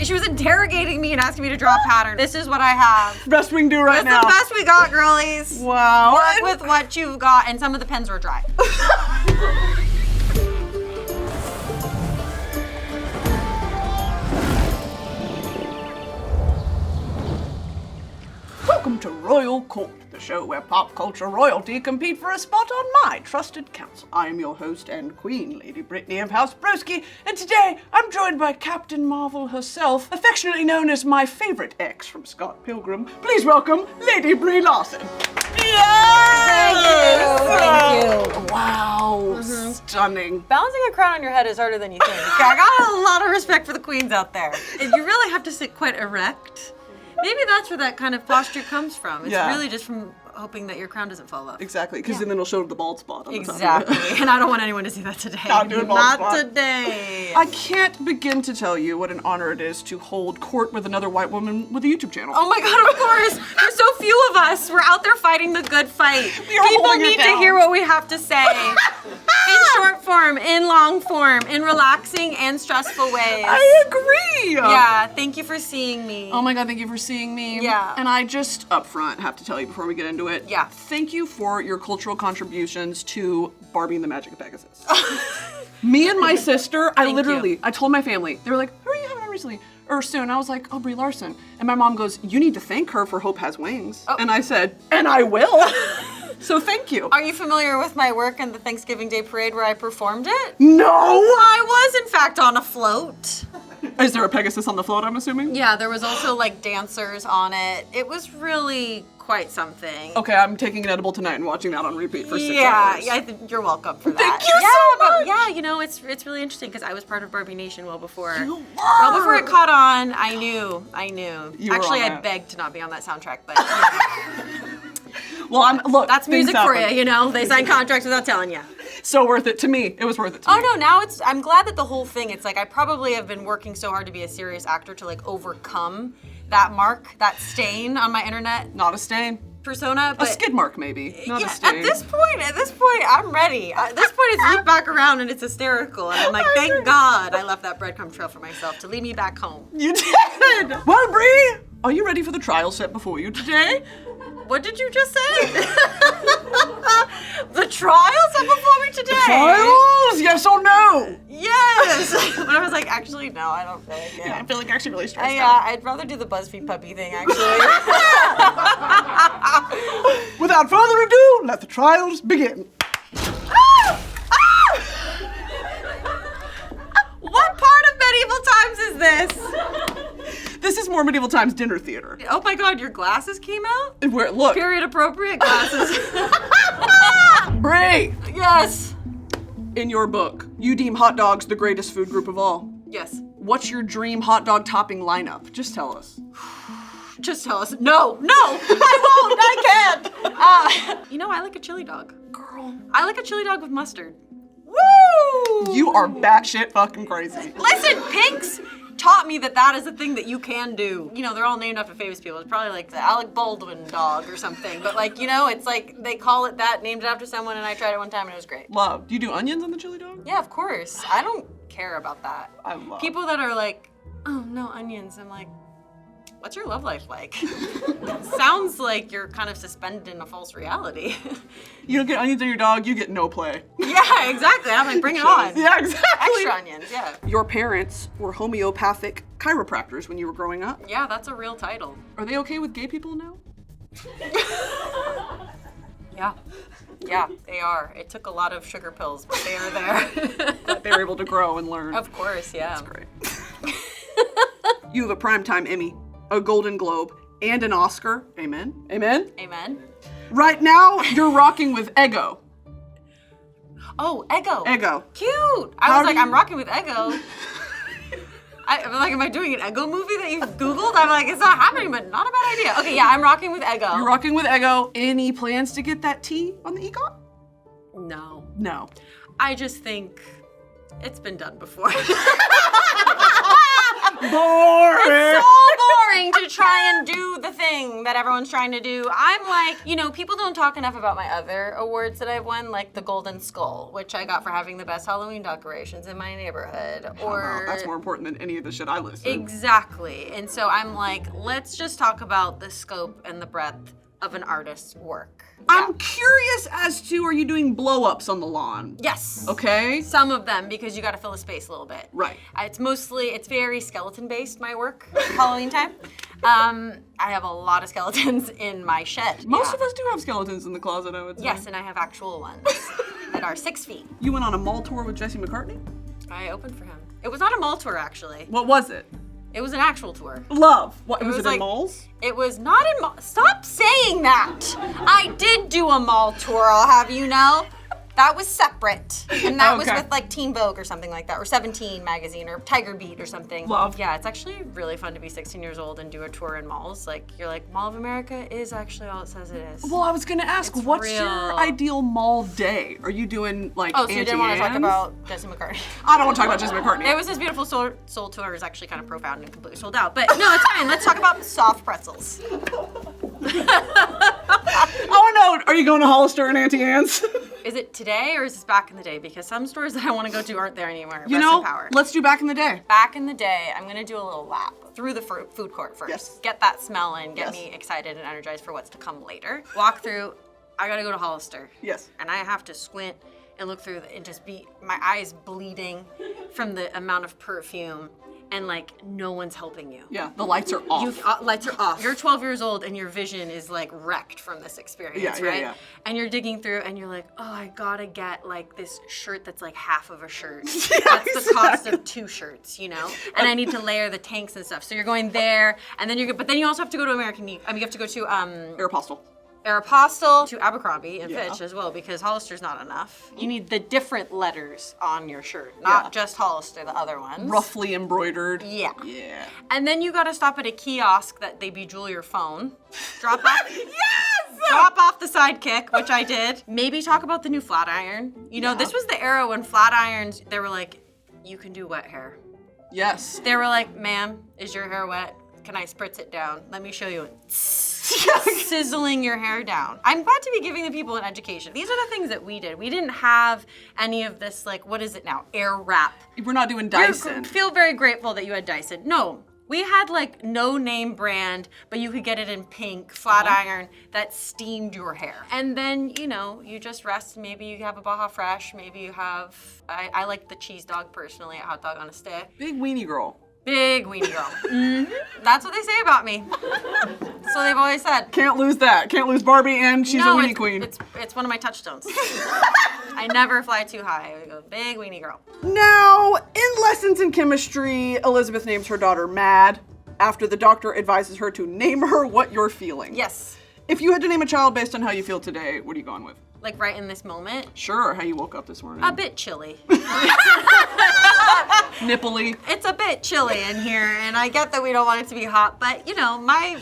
She was interrogating me and asking me to draw a pattern. This is what I have. Best we can do right now. That's the best we got, girlies. Wow. Work with what you've got, and some of the pens were dry. Welcome to Royal Court, the show where pop culture royalty compete for a spot on my trusted council. I am your host and queen, Lady Brittany of House Broski, and today I'm joined by Captain Marvel herself, affectionately known as my favorite ex from Scott Pilgrim. Please welcome Lady Brie Larson. Yes! Thank you. Wow, stunning. Balancing a crown on your head is harder than you think. I got a lot of respect for the queens out there. And you really have to sit quite erect. Maybe that's where that kind of posture comes from. It's really just from hoping that your crown doesn't fall off. Exactly, because then it'll show the bald spot on the top of Exactly, it. and I don't want anyone to see that today. Not doing bald spot. Not today. I can't begin to tell you what an honor it is to hold court with another white woman with a YouTube channel. Oh my God, of course. There's so few of us. We're out there fighting the good fight. People need to hear what we have to say. In short form, in long form, in relaxing and stressful ways. I agree. Yeah, thank you for seeing me. Oh my God, thank you for seeing me. Yeah. And I just, up front, have to tell you before we get into it. Yeah. Thank you for your cultural contributions to Barbie and the Magic of Pegasus. Me and my sister, I told my family, they were like, who are you having on recently? Or soon. I was like, oh, Brie Larson. And my mom goes, you need to thank her for Hope Has Wings. Oh. And I said, and I will. So thank you. Are you familiar with my work in the Thanksgiving Day Parade where I performed it? No! I was, in fact, on a float. Is there a Pegasus on the float, I'm assuming? Yeah, there was also like dancers on it. It was really quite something. Okay, I'm taking an edible tonight and watching that on repeat for 6 hours. Yeah, you're welcome for that. Thank you so much! But yeah, you know, it's really interesting because I was part of Barbie Nation well before it caught on. I knew. Actually, I begged to not be on that soundtrack, but well, look, that's music for you, you know? They sign contracts without telling you. So worth it to me. It was worth it to me. Oh no, now I'm glad that the whole thing, it's like I probably have been working so hard to be a serious actor to like overcome that mark, that stain on my internet Not a stain. persona. A skid mark, maybe. Not a stain. At this point, I'm ready. At this point, it's looped back around and it's hysterical. And I'm like, thank God I left that breadcrumb trail for myself to lead me back home. You did! Well, Brie, are you ready for the trial set before you today? What did you just say? The trials are before me today. Trials? Yes or no? Yes. But I was like, actually, no, I don't feel like it. Yeah, I'm feeling actually really stressed out. I'd rather do the BuzzFeed puppy thing, actually. Without further ado, let the trials begin. What part of medieval times is this? This is more medieval times dinner theater. Oh my God, your glasses came out? Look. Period appropriate glasses. Brie! Yes. In your book, you deem hot dogs the greatest food group of all. Yes. What's your dream hot dog topping lineup? Just tell us. Just tell us. No, I won't, I can't. You know, I like a chili dog. Girl. I like a chili dog with mustard. Woo! You are batshit fucking crazy. Listen, Pink's taught me that is a thing that you can do. You know, they're all named after famous people. It's probably like the Alec Baldwin dog or something. But like, you know, it's like they call it that, named it after someone, and I tried it one time and it was great. Love. Do you do onions on the chili dog? Yeah, of course. I don't care about that. I love. People that are like, oh, no onions. I'm like, what's your love life like? Sounds like you're kind of suspended in a false reality. You don't get onions on your dog, you get no play. Yeah, exactly. I'm like, bring it on. Yeah, exactly. Extra onions, yeah. Your parents were homeopathic chiropractors when you were growing up. Yeah, that's a real title. Are they okay with gay people now? Yeah, they are. It took a lot of sugar pills, but they are there. That they were able to grow and learn. Of course, yeah. That's great. You have a Primetime Emmy, a Golden Globe, and an Oscar. Amen. Amen. Amen. Right now, you're rocking with Eggo. Oh, Eggo. Eggo. Cute. I was like, I'm rocking with Eggo. I'm like, am I doing an Eggo movie that you've Googled? I'm like, it's not happening, but not a bad idea. Okay, yeah, I'm rocking with Eggo. You're rocking with Eggo. Any plans to get that T on the EGOT? No. No. I just think it's been done before. Boring. It's so boring to try and and do the thing that everyone's trying to do. I'm like, you know, people don't talk enough about my other awards that I've won, like the Golden Skull, which I got for having the best Halloween decorations in my neighborhood. Or That's more important than any of the shit I listed. Exactly. And so I'm like, let's just talk about the scope and the breadth of an artist's work. I'm curious as to, are you doing blow-ups on the lawn? Yes. Okay. Some of them, because you gotta fill the space a little bit. Right. It's very skeleton-based, my work, Halloween time. I have a lot of skeletons in my shed. Most of us do have skeletons in the closet, I would say. Yes, and I have actual ones that are 6 feet. You went on a mall tour with Jesse McCartney? I opened for him. It was not a mall tour, actually. What was it? It was an actual tour. Love. What, was it like, in malls? It was not in malls. Stop saying that. I did do a mall tour, I'll have you know. That was separate. And that was with like Teen Vogue or something like that, or 17 magazine, or Tiger Beat or something. Love. Yeah, it's actually really fun to be 16 years old and do a tour in malls. Like, you're like, Mall of America is actually all it says it is. Well, I was gonna ask, what's your ideal mall day? Are you doing like Oh, so you didn't want to talk Auntie about Jesse McCartney? I don't want to talk about Jesse McCartney. It was his beautiful soul tour. It was actually kind of profound and completely sold out. But no, it's fine. Let's talk about soft pretzels. I want to know, are you going to Hollister and Auntie Anne's? Is it today or is this back in the day? Because some stores that I want to go to aren't there anymore. You Rest know, in power. let's do back in the day. Back in the day, I'm gonna do a little lap through the food court first. Yes. Get that smell in, get me excited and energized for what's to come later. Walk through, I gotta go to Hollister. Yes. And I have to squint and look through and just be, my eyes bleeding from the amount of perfume, and like no one's helping you. Yeah, the lights are off. Lights are off. You're 12 years old and your vision is like wrecked from this experience, right? Yeah. And you're digging through and you're like, oh, I gotta get like this shirt that's like half of a shirt. That's the cost of 2 shirts, you know? And I need to layer the tanks and stuff. So you're going there, and then but then you also have to go to American Eagle. I mean, you have to go to Aeropostale. Aeropostale, to Abercrombie and Fitch as well, because Hollister's not enough. You need the different letters on your shirt, not just Hollister, the other ones. Roughly embroidered. Yeah. Yeah. And then you gotta stop at a kiosk that they bejewel your phone. Drop off. Yes! Drop off the Sidekick, which I did. Maybe talk about the new flat iron. You know, this was the era when flat irons, they were like, you can do wet hair. Yes. They were like, ma'am, is your hair wet? Can I spritz it down? Let me show you. Sizzling your hair down. I'm glad to be giving the people an education. These are the things that we did. We didn't have any of this, like, what is it now? Air wrap. We're not doing Dyson. Feel very grateful that you had Dyson. No, we had like no name brand, but you could get it in pink, flat iron, that steamed your hair. And then, you know, you just rest. Maybe you have a Baja Fresh. Maybe you have, I like the cheese dog personally, a hot dog on a stick. Big weenie girl. Big weenie girl. That's what they say about me. So they've always said. Can't lose that. Can't lose Barbie, and she's a weenie queen. It's one of my touchstones. I never fly too high. I go, big weenie girl. Now, in lessons in chemistry, Elizabeth names her daughter Mad after the doctor advises her to name her what you're feeling. Yes. If you had to name a child based on how you feel today, what are you going with? Like right in this moment? Sure, how you woke up this morning. A bit chilly. Nipply. It's a bit chilly in here, and I get that we don't want it to be hot, but you know, my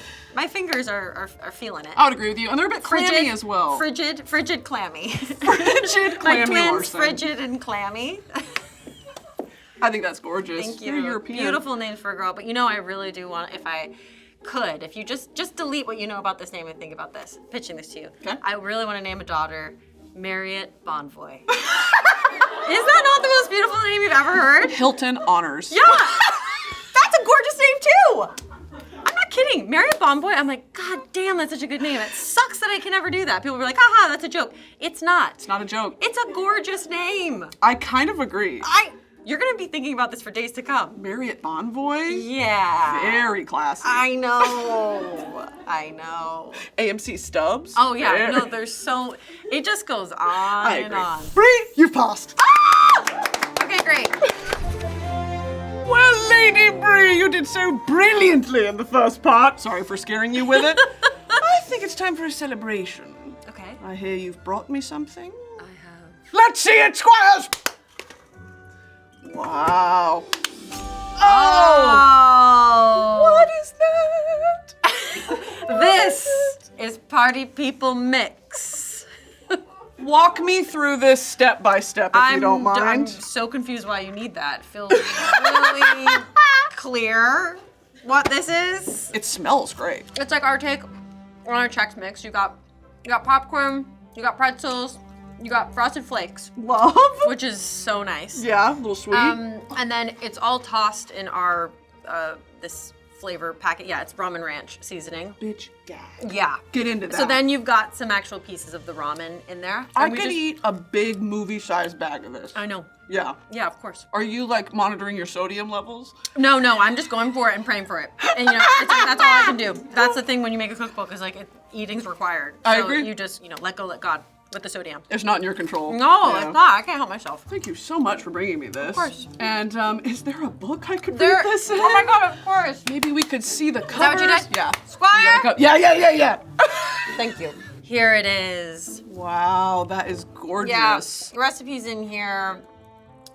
fingers are feeling it. I would agree with you, and they're a bit clammy as well. Frigid, clammy. Frigid, clammy. My twins, Larson. frigid and clammy. I think that's gorgeous. Thank you. You're European. Beautiful names for a girl, but you know, I really do want, if I could, if you just delete what you know about this name and think about this, pitching this to you. Okay. I really want to name a daughter Marriott Bonvoy. Is that not the most beautiful name you've ever heard? Hilton Honors. Yeah! That's a gorgeous name too! I'm not kidding. Marriott Bonvoy, I'm like, God damn, that's such a good name. It sucks that I can never do that. People were like, haha, that's a joke. It's not. It's not a joke. It's a gorgeous name. I kind of agree. You're gonna be thinking about this for days to come. Marriott Bonvoy? Yeah. Very classy. I know. I know. AMC Stubbs? Oh yeah, Very. no, there's so, it just goes on I and agree. on. Brie, you've passed. Ah! Okay, great. Well, Lady Brie, you did so brilliantly in the first part. Sorry for scaring you with it. I think it's time for a celebration. Okay. I hear you've brought me something. I have. Let's see it, squires! Wow. Oh! What is that? This is Party People Mix. Walk me through this step by step if you don't mind. I'm so confused why you need that. It feels really clear. what this is? It smells great. It's like our take on our Chex Mix. You got popcorn, you got pretzels, you got Frosted Flakes. Love. Which is so nice. Yeah, a little sweet. And then it's all tossed in our, this flavor packet. Yeah, it's ramen ranch seasoning. Bitch, yeah. Yeah. Get into that. So then you've got some actual pieces of the ramen in there. I could eat a big movie-sized bag of this. I know. Yeah. Yeah, of course. Are you like monitoring your sodium levels? No, I'm just going for it and praying for it. And it's like, that's all I can do. That's the thing when you make a cookbook is like eating's required. I So agree. you just, let go, let God with the sodium. It's not in your control. No, Yeah. it's not. I can't help myself. Thank you so much for bringing me this. Of course. And is there a book I could read this in? Oh my God, of course. Maybe we could see the covers. Is that what you did? Yeah. Squire? Yeah. Thank you. Here it is. Wow, that is gorgeous. Yeah, recipes in here.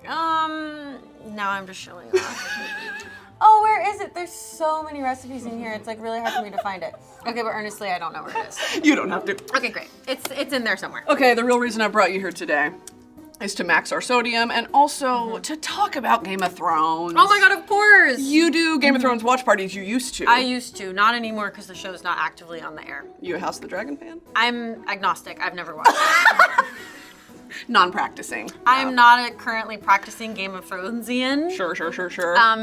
Now I'm just showing off. Oh, where is it? There's so many recipes in here. It's like really hard for me to find it. Okay, but earnestly, I don't know where it is. You don't have to. Okay, great. It's in there somewhere. Okay, the real reason I brought you here today is to max our sodium and also to talk about Game of Thrones. Oh my God, of course. You do Game of Thrones watch parties, you used to. I used to, not anymore because the show's not actively on the air. You a House of the Dragon fan? I'm agnostic. I've never watched it. Non-practicing. I'm not a currently practicing Game of Thronesian. Sure.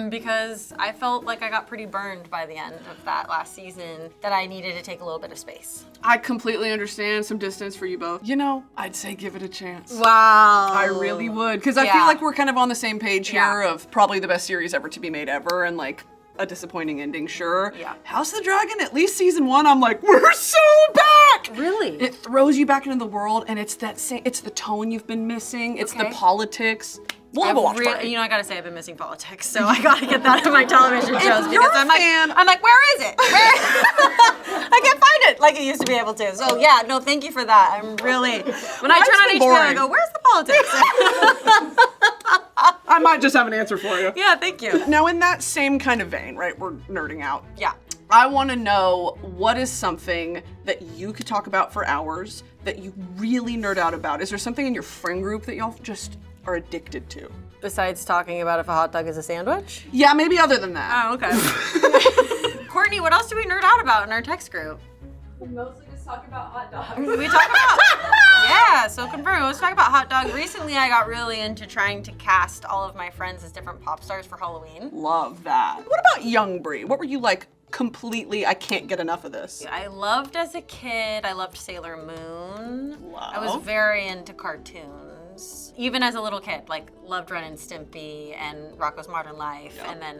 Because I felt like I got pretty burned by the end of that last season, that I needed to take a little bit of space. I completely understand some distance for you both. I'd say give it a chance. Wow. I really would, because I feel like we're kind of on the same page here Yeah. of probably the best series ever to be made ever, and like a disappointing ending, sure. Yeah. House of the Dragon, at least season 1, I'm like, we're so back! Really? It throws you back into the world, and it's it's the tone you've been missing, it's the Okay. politics. We'll have a watch party. I gotta say I've been missing politics, so I gotta get that in my television shows you're because a fan- I'm like, where is it? I can't find it like I used to be able to. So yeah, no, thank you for that. I'm really, when I turn on been HBO, I boring. go, where's the politics? I might just have an answer for you. Yeah, thank you. Now, in that same kind of vein, right, we're nerding out. Yeah. I want to know what is something that you could talk about for hours that you really nerd out about. Is there something in your friend group that y'all just are addicted to? Besides talking about if a hot dog is a sandwich? Yeah, maybe other than that. Oh, okay. Courtney, what else do we nerd out about in our text group? We mostly just talk about hot dogs. We talk about, yeah, so confirm. Let's talk about hot dog. Recently, I got really into trying to cast all of my friends as different pop stars for Halloween. Love that. What about young Brie? What were you like completely, I can't get enough of this? I loved as a kid, I loved Sailor Moon. Love. I was very into cartoons. Even as a little kid, like loved Ren and Stimpy and Rocko's Modern Life, Yeah. and then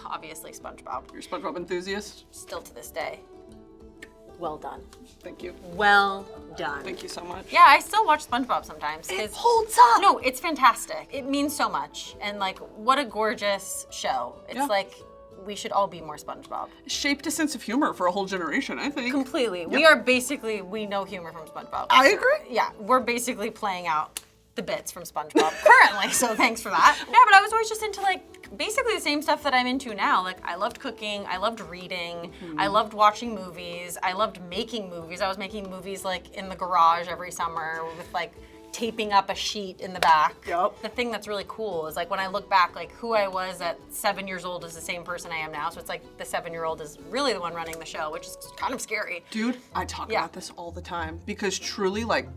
obviously SpongeBob. You're a SpongeBob enthusiast? Still to this day. Well done. Thank you. Well done. Thank you so much. Yeah, I still watch SpongeBob sometimes. It 'cause- holds up. No, it's fantastic. It means so much. And like, what a gorgeous show. It's Yeah. like, we should all be more SpongeBob. Shaped a sense of humor for a whole generation, I think. Completely. We are basically, we know humor from SpongeBob. I agree. Yeah, we're basically playing out the bits from SpongeBob currently, so thanks for that. Yeah, but I was always just into like basically the same stuff that I'm into now. Like I loved cooking, I loved reading, I loved watching movies, I loved making movies. I was making movies like in the garage every summer with like taping up a sheet in the back. Yep. The thing that's really cool is like when I look back, like who I was at 7 years old is the same person I am now. So it's like the 7-year-old is really the one running the show, which is kind of scary. Dude, I talk Yeah. about this all the time because truly, like,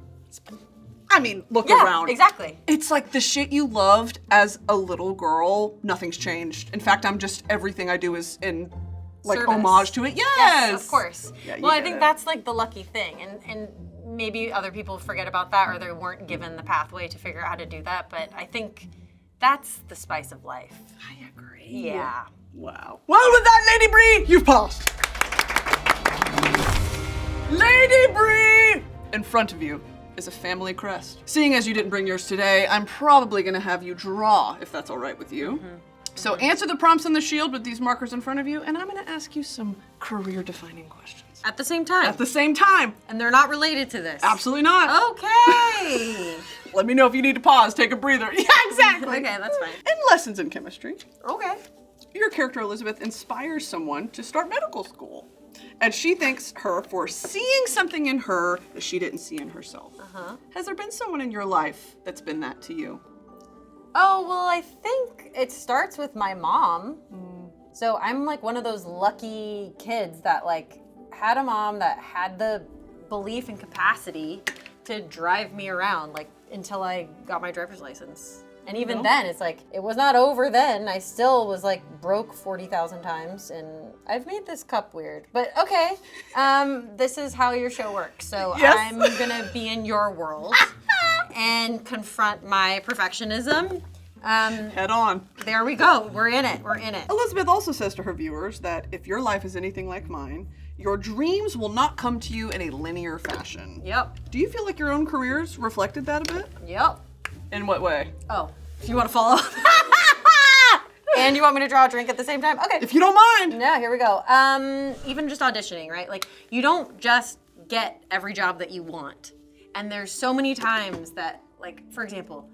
I mean, look Yeah, around. exactly. It's like the shit you loved as a little girl, nothing's changed. In fact, I'm just, everything I do is in, like, Service. homage to it. Yes! Of course. Yeah, you well, I get think it. that's like the lucky thing, and maybe other people forget about that or they weren't given the pathway to figure out how to do that. But I think that's the spice of life. I agree. Yeah. Wow. Well, with that, Lady Brie, you've passed. Lady Brie! In front of you is a family crest. Seeing as you didn't bring yours today, I'm probably gonna have you draw, if that's all right with you. So answer the prompts on the shield with these markers in front of you, and I'm gonna ask you some career-defining questions. At the same time. At the same time. And they're not related to this. Absolutely not. Okay. Let me know if you need to pause, take a breather. Yeah, exactly. Okay, that's fine. In lessons in chemistry, Okay. your character Elizabeth inspires someone to start medical school. And she thanks her for seeing something in her that she didn't see in herself. Has there been someone in your life that's been that to you? Oh, well, I think it starts with my mom. So I'm like one of those lucky kids that like had a mom that had the belief and capacity to drive me around like until I got my driver's license. And even then, it's like, it was not over then. I still was like broke 40,000 times, and I've made this cup weird. But okay, this is how your show works. So Yes. I'm gonna be in your world and confront my perfectionism. Head on. There we go, we're in it. Elizabeth also says to her viewers that if your life is anything like mine, your dreams will not come to you in a linear fashion. Yep, Do you feel like your own careers reflected that a bit? yep. In what way? Oh, if you want to follow. And you want me to draw a drink at the same time? Okay. If you don't mind. No, here we go. Even just auditioning, right? Like, you don't just get every job that you want. And there's so many times that, like, for example,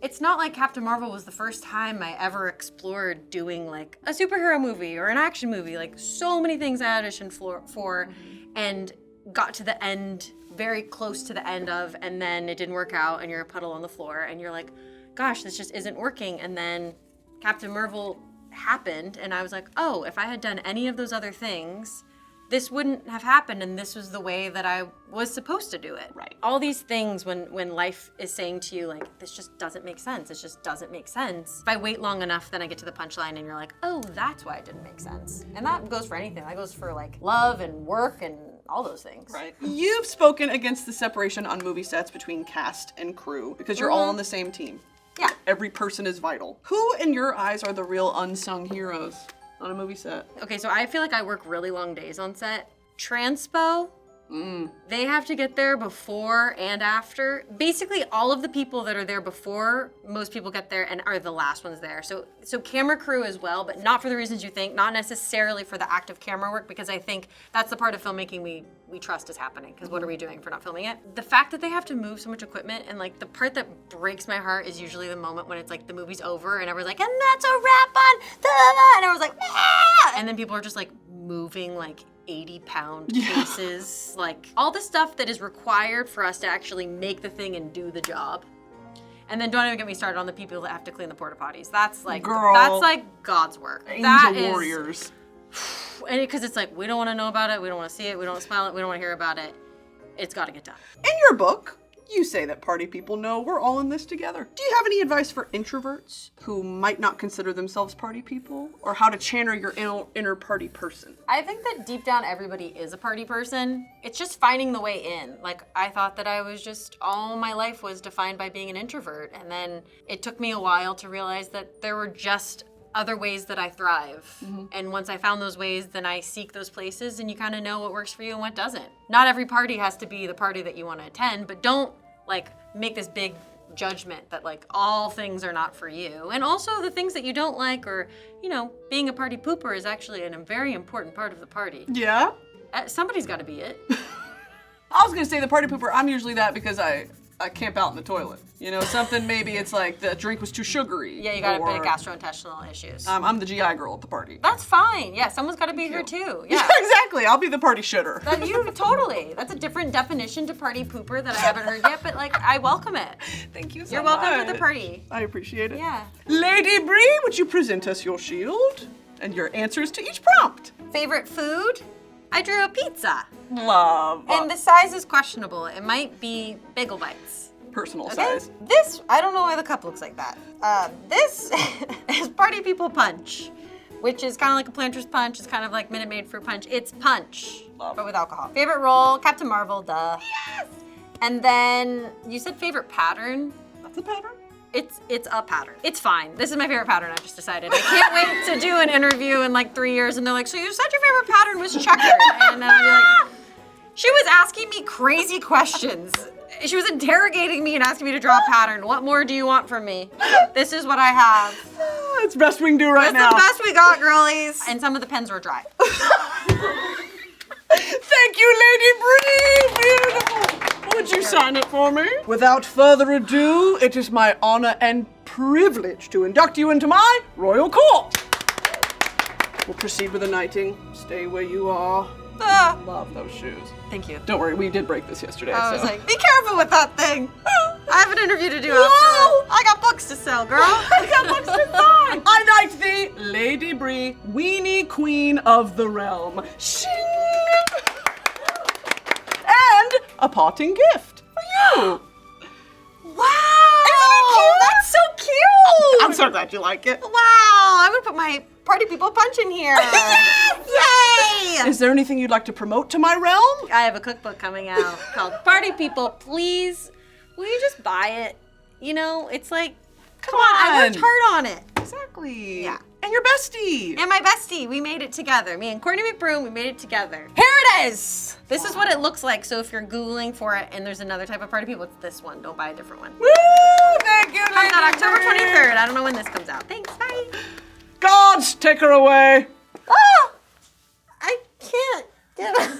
it's not like Captain Marvel was the first time I ever explored doing, like, a superhero movie or an action movie. Like, so many things I auditioned for and got to the end, very close to the end of, and then it didn't work out, and you're a puddle on the floor, and you're like, gosh, this just isn't working. And then Captain Marvel happened, and I was like, oh, if I had done any of those other things, this wouldn't have happened, and this was the way that I was supposed to do it. Right. All these things when life is saying to you, like, this just doesn't make sense. It just doesn't make sense. If I wait long enough, then I get to the punchline, and you're like, oh, that's why it didn't make sense. And that goes for anything. That goes for, like, love and work and all those things. Right. You've spoken against the separation on movie sets between cast and crew because you're all on the same team. Yeah. Every person is vital. Who, in your eyes, are the real unsung heroes on a movie set? Okay, so I feel like I work really long days on set. Transpo, they have to get there before and after. Basically, all of the people that are there before, most people get there and are the last ones there. So camera crew as well, but not for the reasons you think, not necessarily for the active camera work, because I think that's the part of filmmaking we trust is happening, because what are we doing if we're not filming it? The fact that they have to move so much equipment, and like the part that breaks my heart is usually the moment when it's like the movie's over and everyone's like, and that's a wrap on, da-da-da, and everyone's like, ah! And then people are just like moving like 80-pound cases, like all the stuff that is required for us to actually make the thing and do the job. And then don't even get me started on the people that have to clean the porta potties. That's like, Girl. that's like God's work. Angel warriors. And because it's like, we don't want to know about it, we don't want to see it, we don't want to smell it, we don't want to hear about it. It's got to get done. In your book, you say that party people know we're all in this together. Do you have any advice for introverts who might not consider themselves party people, or how to channel your inner party person? I think that deep down everybody is a party person. It's just finding the way in. Like, I thought that I was just, all my life was defined by being an introvert. And then it took me a while to realize that there were just other ways that I thrive. And once I found those ways, then I seek those places, and you kind of know what works for you and what doesn't. Not every party has to be the party that you want to attend, but don't like make this big judgment that like all things are not for you. And also the things that you don't like, or, you know, being a party pooper is actually a very important part of the party. Yeah? Somebody's got to be it. I was gonna say the party pooper, I'm usually that because I camp out in the toilet. You know, something maybe it's like the drink was too sugary. Yeah, you got a bit of gastrointestinal issues. I'm the GI girl at the party. That's fine. Yeah, someone's got to be here too. Yeah. Exactly, I'll be the party shitter. Totally. That's a different definition to party pooper that I haven't heard yet, but like, I welcome it. Thank you so You're much. welcome to the party. I appreciate it. Yeah. Lady Brie, would you present us your shield and your answers to each prompt? Favorite food? I drew a pizza. Love. And the size is questionable. It might be bagel bites. Personal Okay? size. This, I don't know why the cup looks like that. This is Party People Punch, which is kind of like a Planters Punch. It's kind of like Minute Maid fruit punch. It's punch, Love. but with alcohol. Favorite role? Captain Marvel, duh. Yes! And then you said favorite pattern. That's a pattern. It's a pattern. It's fine. This is my favorite pattern, I just decided. I can't wait to do an interview in like 3 years, and they're like, so you said your favorite pattern was checkered. And then I'll be like, she was asking me crazy questions. She was interrogating me and asking me to draw a pattern. What more do you want from me? This is what I have. It's the best we can do right now. It's the best we got, girlies. And some of the pens were dry. Thank you, Lady Brie. Beautiful. Would you sign it for me? Without further ado, it is my honor and privilege to induct you into my royal court. We'll proceed with the knighting. Stay where you are. Love those shoes. Thank you. Don't worry, we did break this yesterday. I so. was like, be careful with that thing. I have an interview to do Whoa! after. I got books to sell, girl. I got books to sign. I knight thee, Lady Brie, weenie queen of the realm. Shing! And a parting gift for you. Wow! Isn't it cute? That's so cute! I'm so glad you like it. Wow! I'm gonna put my Party People punch in here. Yay! Is there anything you'd like to promote to my realm? I have a cookbook coming out called Party People. Please, will you just buy it? You know, it's like, come on, I worked hard on it. Exactly. Yeah. And your bestie. And my bestie, we made it together. Me and Courtney McBroom, we made it together. Here it is! This is what it looks like, so if you're Googling for it and there's another type of Party People, it's this one. Don't buy a different one. Woo! Thank you, Comes Lady out October Brie. 23rd. I don't know when this comes out. Thanks, bye. Gods, take her away. Oh! I can't get up.